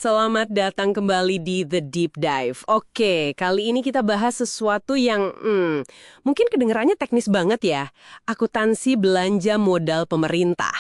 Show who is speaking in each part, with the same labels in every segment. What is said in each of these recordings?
Speaker 1: Selamat datang kembali di The Deep Dive. Oke, kali ini kita bahas sesuatu yang mungkin kedengarannya teknis banget ya. Akuntansi belanja modal pemerintah.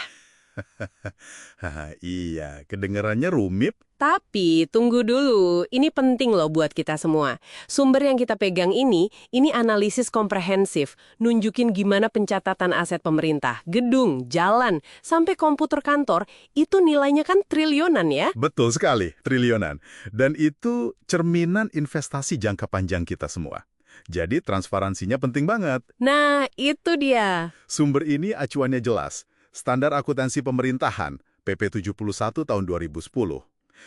Speaker 2: Haha, iya, kedengarannya rumit.
Speaker 1: Tapi tunggu dulu, ini penting loh buat kita semua. Sumber yang kita pegang ini analisis komprehensif, nunjukin gimana pencatatan aset pemerintah, gedung, jalan, sampai komputer kantor, itu nilainya kan triliunan ya?
Speaker 2: Betul sekali, triliunan. Dan itu cerminan investasi jangka panjang kita semua. Jadi transparansinya penting banget.
Speaker 1: Nah, itu dia.
Speaker 2: Sumber ini acuannya jelas. Standar Akuntansi Pemerintahan, PP 71 tahun 2010.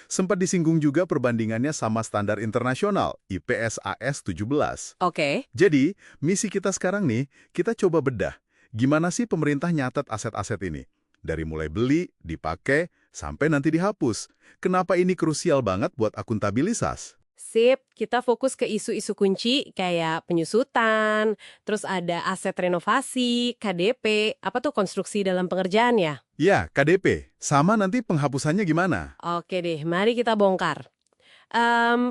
Speaker 2: Sempat disinggung juga perbandingannya sama standar internasional, IPSAS 17.
Speaker 1: Oke.
Speaker 2: Jadi, misi kita sekarang nih, kita coba bedah. Gimana sih pemerintah nyatet aset-aset ini? Dari mulai beli, dipakai, sampai nanti dihapus. Kenapa ini krusial banget buat akuntabilitas?
Speaker 1: Sip, kita fokus ke isu-isu kunci kayak penyusutan, terus ada aset renovasi, KDP, apa tuh konstruksi dalam pengerjaan ya?
Speaker 2: Ya, KDP. Sama nanti penghapusannya gimana?
Speaker 1: Oke deh, mari kita bongkar.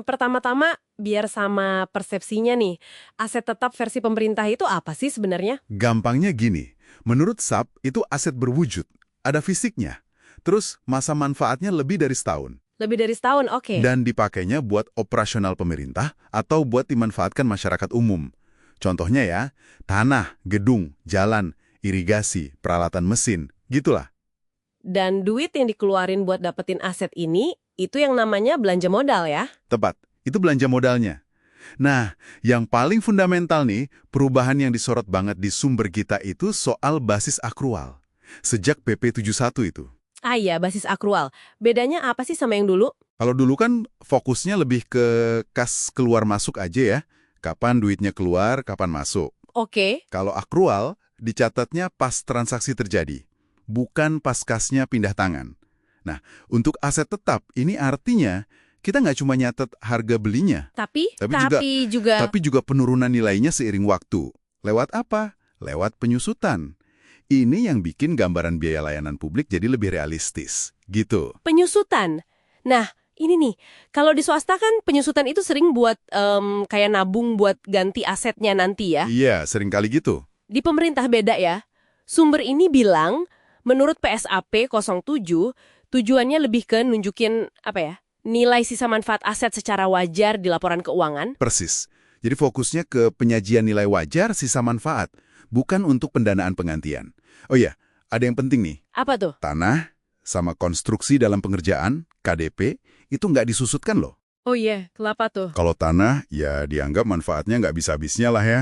Speaker 1: Pertama-tama, biar sama persepsinya nih, aset tetap versi pemerintah itu apa sih sebenarnya?
Speaker 2: Gampangnya gini, menurut SAP itu aset berwujud, ada fisiknya. Terus masa manfaatnya lebih dari setahun.
Speaker 1: Lebih dari setahun, oke.
Speaker 2: Dan dipakainya buat operasional pemerintah atau buat dimanfaatkan masyarakat umum. Contohnya ya, tanah, gedung, jalan, irigasi, peralatan mesin, gitulah.
Speaker 1: Dan duit yang dikeluarin buat dapetin aset ini, itu yang namanya belanja modal ya?
Speaker 2: Tepat, itu belanja modalnya. Nah, yang paling fundamental nih, perubahan yang disorot banget di sumber kita itu soal basis akrual. Sejak PP 71 itu.
Speaker 1: Ah iya, basis akrual. Bedanya apa sih sama yang dulu?
Speaker 2: Kalau dulu kan fokusnya lebih ke kas keluar masuk aja ya. Kapan duitnya keluar, kapan masuk.
Speaker 1: Oke.
Speaker 2: Kalau akrual, dicatatnya pas transaksi terjadi. Bukan pas kasnya pindah tangan. Nah, untuk aset tetap, ini artinya kita nggak cuma nyatet harga belinya.
Speaker 1: Tapi
Speaker 2: Tapi juga penurunan nilainya seiring waktu. Lewat apa? Lewat penyusutan. Ini yang bikin gambaran biaya layanan publik jadi lebih realistis. Gitu.
Speaker 1: penyusutan. Nah, ini nih, kalau di swasta kan penyusutan itu sering buat kayak nabung buat ganti asetnya nanti ya.
Speaker 2: Iya, sering kali gitu.
Speaker 1: Di pemerintah beda ya. Sumber ini bilang, menurut PSAP 07, tujuannya lebih ke nunjukin, apa ya, nilai sisa manfaat aset secara wajar di laporan keuangan.
Speaker 2: Persis. Jadi fokusnya ke penyajian nilai wajar sisa manfaat, bukan untuk pendanaan penggantian. Oh iya, ada yang penting nih.
Speaker 1: Apa tuh?
Speaker 2: Tanah sama konstruksi dalam pengerjaan, KDP, itu nggak disusutkan loh.
Speaker 1: Oh iya, kelapa tuh.
Speaker 2: Kalau tanah, ya dianggap manfaatnya nggak bisa-habisnya lah ya.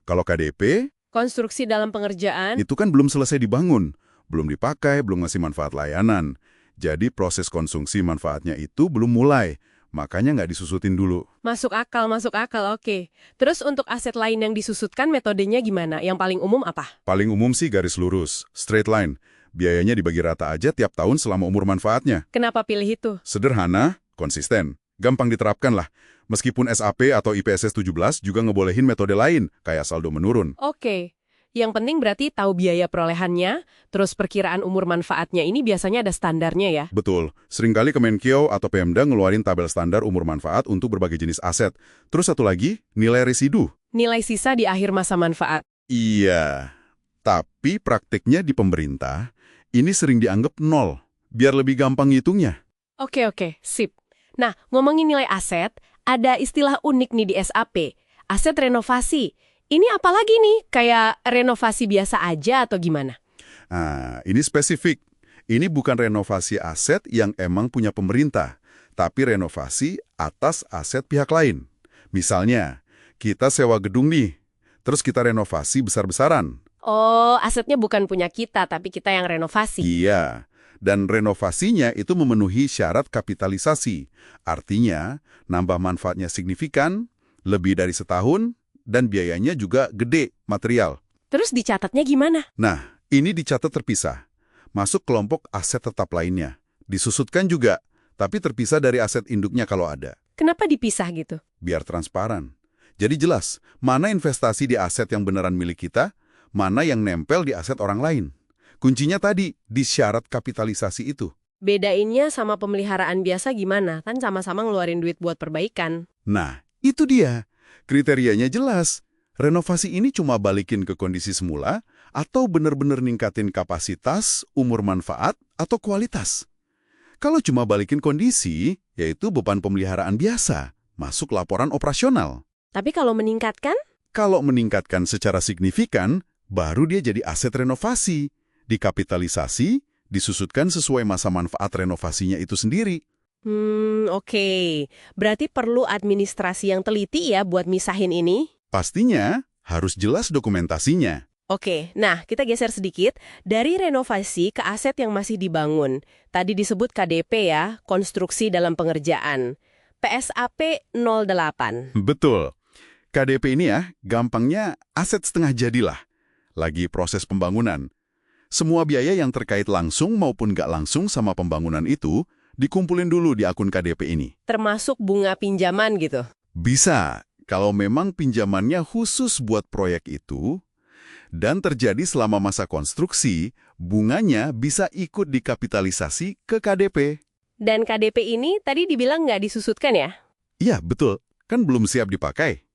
Speaker 2: Kalau KDP,
Speaker 1: Konstruksi dalam pengerjaan.
Speaker 2: itu kan belum selesai dibangun, belum dipakai, belum ngasih manfaat layanan. Jadi proses konsumsi manfaatnya itu belum mulai, makanya nggak disusutin dulu.
Speaker 1: Masuk akal, oke. Terus untuk aset lain yang disusutkan metodenya gimana? Yang paling umum apa?
Speaker 2: Paling umum sih garis lurus, straight line. Biayanya dibagi rata aja tiap tahun selama umur manfaatnya.
Speaker 1: Kenapa pilih itu?
Speaker 2: Sederhana, konsisten, gampang diterapkan lah. Meskipun SAP atau IPSS 17 juga ngebolehin metode lain, kayak saldo menurun.
Speaker 1: Oke. Yang penting berarti tahu biaya perolehannya, terus perkiraan umur manfaatnya ini biasanya ada standarnya ya?
Speaker 2: Betul, seringkali Kemenkeu atau Pemda ngeluarin tabel standar umur manfaat untuk berbagai jenis aset. Terus satu lagi, nilai residu.
Speaker 1: Nilai sisa di akhir masa manfaat.
Speaker 2: Iya, tapi praktiknya di pemerintah, ini sering dianggap nol, biar lebih gampang ngitungnya.
Speaker 1: Oke, sip. Nah, ngomongin nilai aset, ada istilah unik nih di SAP, aset renovasi. Ini apa lagi nih? Kayak renovasi biasa aja atau gimana?
Speaker 2: Nah, ini spesifik. Ini bukan renovasi aset yang emang punya pemerintah, tapi renovasi atas aset pihak lain. Misalnya, kita sewa gedung nih, terus kita renovasi besar-besaran.
Speaker 1: Oh, asetnya bukan punya kita, tapi kita yang renovasi.
Speaker 2: Iya, dan renovasinya itu memenuhi syarat kapitalisasi. Artinya, nambah manfaatnya signifikan, lebih dari setahun, dan biayanya juga gede, material.
Speaker 1: Terus dicatatnya gimana?
Speaker 2: Nah, ini dicatat terpisah. Masuk kelompok aset tetap lainnya. Disusutkan juga, tapi terpisah dari aset induknya kalau ada.
Speaker 1: Kenapa dipisah gitu?
Speaker 2: Biar transparan. Jadi jelas, mana investasi di aset yang beneran milik kita, mana yang nempel di aset orang lain. Kuncinya tadi, di syarat kapitalisasi itu.
Speaker 1: Bedainnya sama pemeliharaan biasa gimana? Kan sama-sama ngeluarin duit buat perbaikan.
Speaker 2: Nah, itu dia. Kriterianya jelas. Renovasi ini cuma balikin ke kondisi semula atau benar-benar ningkatin kapasitas, umur manfaat, atau kualitas. Kalau cuma balikin kondisi, yaitu beban pemeliharaan biasa, masuk laporan operasional.
Speaker 1: Tapi kalau meningkatkan?
Speaker 2: Kalau meningkatkan secara signifikan, baru dia jadi aset renovasi. Dikapitalisasi, disusutkan sesuai masa manfaat renovasinya itu sendiri.
Speaker 1: Oke. Berarti perlu administrasi yang teliti ya buat misahin ini?
Speaker 2: Pastinya harus jelas dokumentasinya.
Speaker 1: Oke, nah kita geser sedikit dari renovasi ke aset yang masih dibangun. Tadi disebut KDP ya, konstruksi dalam pengerjaan. PSAP 08.
Speaker 2: Betul. KDP ini ya, gampangnya aset setengah jadilah. Lagi proses pembangunan. Semua biaya yang terkait langsung maupun nggak langsung sama pembangunan itu dikumpulin dulu di akun KDP ini.
Speaker 1: Termasuk bunga pinjaman gitu?
Speaker 2: Bisa, kalau memang pinjamannya khusus buat proyek itu, dan terjadi selama masa konstruksi, bunganya bisa ikut dikapitalisasi ke KDP.
Speaker 1: Dan KDP ini tadi dibilang nggak disusutkan ya?
Speaker 2: Iya, betul. Kan belum siap dipakai.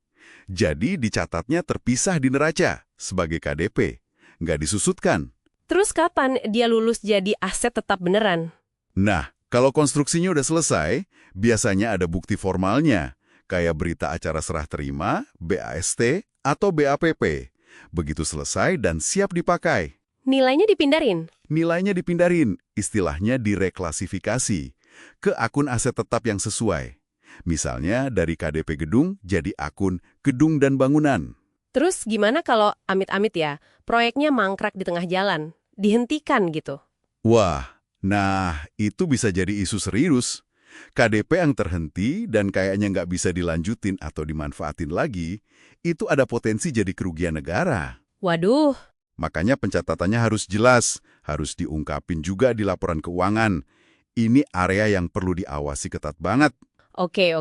Speaker 2: Jadi dicatatnya terpisah di neraca sebagai KDP. Nggak disusutkan.
Speaker 1: Terus kapan dia lulus jadi aset tetap beneran?
Speaker 2: Nah, kalau konstruksinya udah selesai, biasanya ada bukti formalnya, kayak berita acara serah terima, BAST, atau BAPP. Begitu selesai dan siap dipakai.
Speaker 1: Nilainya dipindahin?
Speaker 2: Nilainya dipindahin, istilahnya direklasifikasi, ke akun aset tetap yang sesuai. Misalnya dari KDP gedung jadi akun gedung dan bangunan.
Speaker 1: Terus gimana kalau amit-amit ya, proyeknya mangkrak di tengah jalan, dihentikan gitu?
Speaker 2: Wah, nah itu bisa jadi isu serius. KDP yang terhenti dan kayaknya nggak bisa dilanjutin atau dimanfaatin lagi, itu ada potensi jadi kerugian negara.
Speaker 1: Waduh.
Speaker 2: Makanya pencatatannya harus jelas, harus diungkapin juga di laporan keuangan. Ini area yang perlu diawasi ketat banget.
Speaker 1: Oke,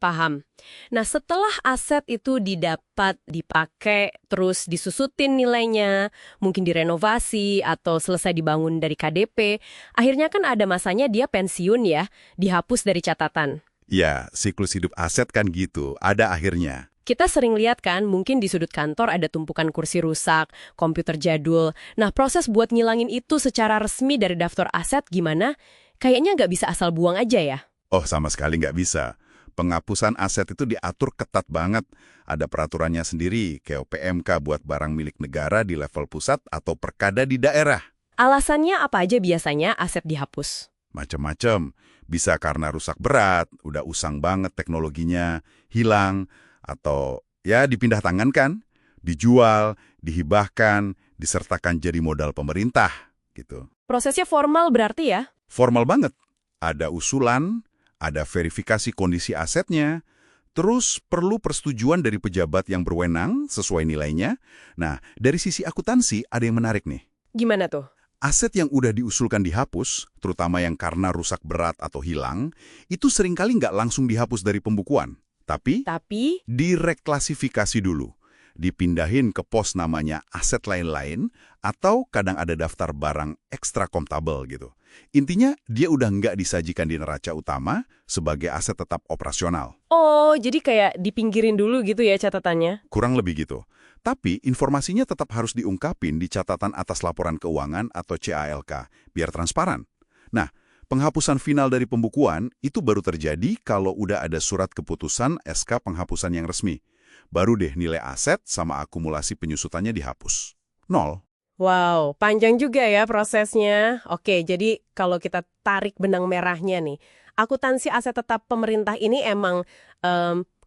Speaker 1: paham. Nah, setelah aset itu dipakai, terus disusutin nilainya, mungkin direnovasi atau selesai dibangun dari KDP, akhirnya kan ada masanya dia pensiun ya, dihapus dari catatan.
Speaker 2: Ya, siklus hidup aset kan gitu, ada akhirnya.
Speaker 1: Kita sering lihat kan, mungkin di sudut kantor ada tumpukan kursi rusak, komputer jadul. Nah, proses buat ngilangin itu secara resmi dari daftar aset gimana? Kayaknya nggak bisa asal buang aja ya?
Speaker 2: Oh, sama sekali nggak bisa. Penghapusan aset itu diatur ketat banget. Ada peraturannya sendiri, kayak PMK buat barang milik negara di level pusat atau perkada di daerah.
Speaker 1: Alasannya apa aja biasanya aset dihapus?
Speaker 2: Macem-macem. Bisa karena rusak berat, udah usang banget teknologinya, hilang, atau ya dipindah tangankan, dijual, dihibahkan, disertakan jadi modal pemerintah, gitu.
Speaker 1: Prosesnya formal berarti ya?
Speaker 2: Formal banget. Ada usulan, ada verifikasi kondisi asetnya, terus perlu persetujuan dari pejabat yang berwenang sesuai nilainya. Nah, dari sisi akuntansi ada yang menarik nih.
Speaker 1: Gimana tuh?
Speaker 2: Aset yang udah diusulkan dihapus, terutama yang karena rusak berat atau hilang, itu seringkali nggak langsung dihapus dari pembukuan. Tapi direklasifikasi dulu. Dipindahin ke pos namanya aset lain-lain, atau kadang ada daftar barang ekstra kontabel gitu. Intinya, dia udah nggak disajikan di neraca utama sebagai aset tetap operasional.
Speaker 1: Oh, jadi kayak dipinggirin dulu gitu ya catatannya?
Speaker 2: Kurang lebih gitu. Tapi, informasinya tetap harus diungkapin di catatan atas laporan keuangan atau CALK, biar transparan. Nah, penghapusan final dari pembukuan itu baru terjadi kalau udah ada surat keputusan SK penghapusan yang resmi. Baru deh nilai aset sama akumulasi penyusutannya dihapus. 0.
Speaker 1: Wow, panjang juga ya prosesnya. Oke, jadi kalau kita tarik benang merahnya nih, akuntansi aset tetap pemerintah ini emang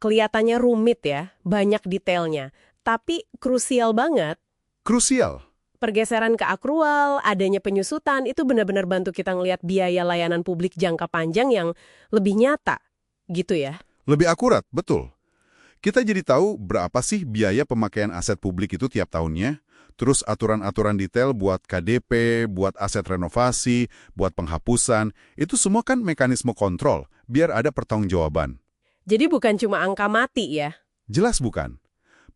Speaker 1: kelihatannya rumit ya, banyak detailnya. Tapi krusial banget.
Speaker 2: Krusial.
Speaker 1: Pergeseran ke akrual, adanya penyusutan, itu benar-benar bantu kita ngelihat biaya layanan publik jangka panjang yang lebih nyata. Gitu ya?
Speaker 2: Lebih akurat, betul. Kita jadi tahu berapa sih biaya pemakaian aset publik itu tiap tahunnya. Terus aturan-aturan detail buat KDP, buat aset renovasi, buat penghapusan, itu semua kan mekanisme kontrol, biar ada pertanggungjawaban.
Speaker 1: Jadi bukan cuma angka mati ya?
Speaker 2: Jelas bukan.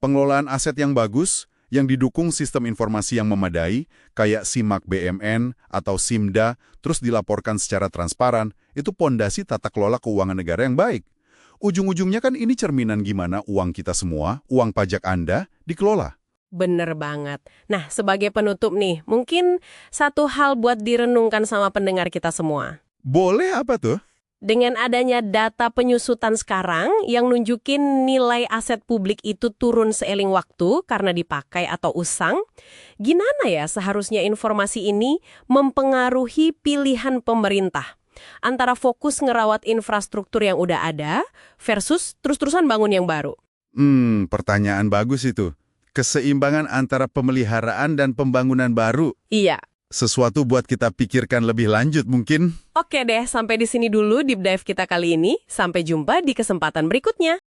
Speaker 2: Pengelolaan aset yang bagus, yang didukung sistem informasi yang memadai, kayak SIMAK BMN atau SIMDA, terus dilaporkan secara transparan, itu pondasi tata kelola keuangan negara yang baik. Ujung-ujungnya kan ini cerminan gimana uang kita semua, uang pajak Anda, dikelola.
Speaker 1: Bener banget. Nah, sebagai penutup nih, mungkin satu hal buat direnungkan sama pendengar kita semua.
Speaker 2: Boleh apa tuh?
Speaker 1: Dengan adanya data penyusutan sekarang yang nunjukin nilai aset publik itu turun seiring waktu karena dipakai atau usang, gimana ya seharusnya informasi ini mempengaruhi pilihan pemerintah? Antara fokus ngerawat infrastruktur yang udah ada versus terus-terusan bangun yang baru.
Speaker 2: Pertanyaan bagus itu. Keseimbangan antara pemeliharaan dan pembangunan baru.
Speaker 1: Iya.
Speaker 2: Sesuatu buat kita pikirkan lebih lanjut mungkin.
Speaker 1: Oke deh, sampai di sini dulu deep dive kita kali ini. Sampai jumpa di kesempatan berikutnya.